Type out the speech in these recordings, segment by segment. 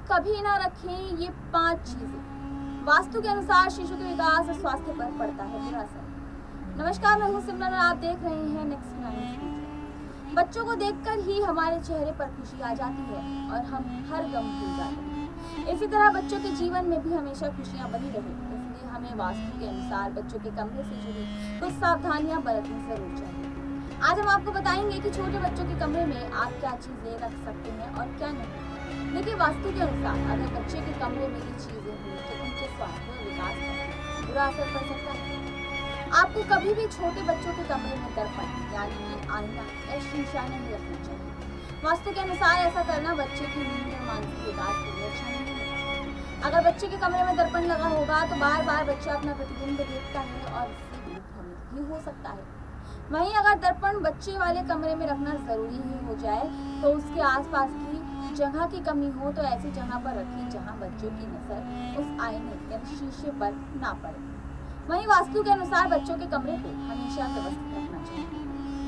कभी ना रखें ये 5 चीजें। वास्तु के अनुसार शिशु के विकास और स्वास्थ्य पर पड़ता है बुरा असर। नमस्कार, मैं हूँ सिमरन और आप देख रहे हैं नेक्स्ट 9। बच्चों को देखकर ही हमारे चेहरे पर खुशी आ जाती है और हम हर गम भूल जाते हैं। इसी तरह बच्चों के जीवन में भी हमेशा खुशियाँ बनी रहे, इसलिए हमें वास्तु के अनुसार बच्चों के कमरे से जुड़ी कुछ सावधानियाँ बरतनी जरूर चाहिए। आज हम आपको बताएंगे कि छोटे बच्चों के कमरे में आप क्या चीजें रख सकते हैं और क्या नहीं। देखिए, वास्तु के अनुसार अगर बच्चे के कमरे में ये चीजें हुई तो उनके स्वास्थ्य और विकास पर बुरा असर पड़ सकता है। आपको कभी भी छोटे बच्चों के कमरे में दर्पण यानी कि आईना या शीशा नहीं रखना चाहिए। वास्तु के अनुसार ऐसा करना बच्चे की नींद और मानसिक विकास के लिए अच्छा नहीं है। अगर बच्चे के कमरे में दर्पण लगा होगा तो बार बार बच्चा अपना प्रतिबिंब देखता है और इससे भ्रमित भी हो सकता है। वहीं अगर दर्पण बच्चे वाले कमरे में रखना जरूरी ही हो जाए तो उसके आसपास की जगह की कमी हो तो ऐसी जगह पर रखें जहां बच्चों की नजर उस आईने या शीशे पर ना पड़े। वहीं वास्तु के अनुसार बच्चों के कमरे को हमेशा व्यवस्थित रखना चाहिए।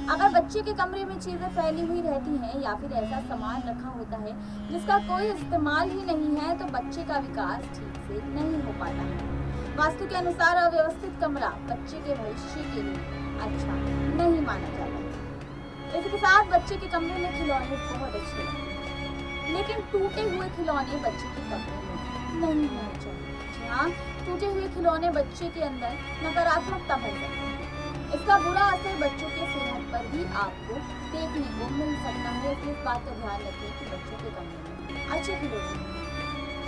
अगर बच्चे के कमरे में चीजें फैली हुई रहती हैं या फिर ऐसा सामान रखा होता है जिसका कोई इस्तेमाल ही नहीं है तो बच्चे का विकास ठीक से नहीं हो पाता है। वास्तु के अनुसार अव्यवस्थित कमरा बच्चे के भविष्य के लिए अच्छा नहीं माना जाता है। इसके साथ बच्चे के कमरे में खिलौने बहुत अच्छे लगते हैं, लेकिन टूटे हुए खिलौने बच्चे के कमरे में नहीं होने चाहिए। जी हाँ, टूटे हुए खिलौने बच्चे के अंदर नकारात्मकता भर सकते हैं। इसका बुरा असर बच्चों के सेहत पर भी आपको देखने को मिल सकता है। इस बात का ध्यान रखें कि बच्चों के कमरे में अच्छे खिलौने हों।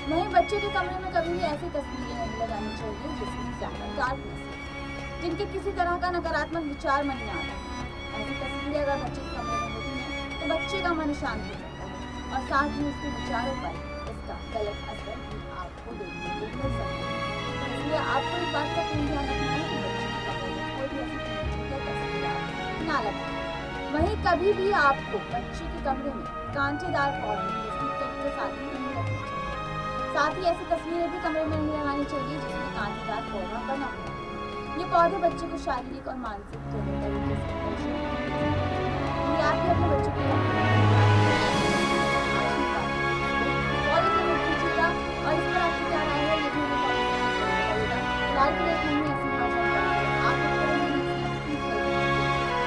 वहीं बच्चे के कमरे में कभी भी ऐसी तस्वीरें नहीं लगानी चाहिए जिसमें ज्यादा डार्कनेस है, जिनके किसी तरह का नकारात्मक विचार मन में आता है। ऐसी तस्वीरें अगर बच्चे के कमरे में होती हैं तो बच्चे का मन शांत हो जाता है और साथ ही उसके विचारों पर इसका गलत असर भी आपको देखने को मिल सकता है। इसलिए आपको इस बात का पूर्ण ध्यान रखना है कि बच्चे के कमरे में कोई भी ऐसी तस्वीर ना लगाएं। वहीं कभी भी आपको बच्चे के कमरे में कांटेदार पौधे के साथ नहीं रखना चाहिए। साथ ही ऐसी तस्वीरें भी कमरे में नहीं लगानी चाहिए जिसमें कांटेदार पौधा बना हो। ये पौधे बच्चे को शारीरिक और मानसिक दोनों तरीके से आप भी अपने बच्चों के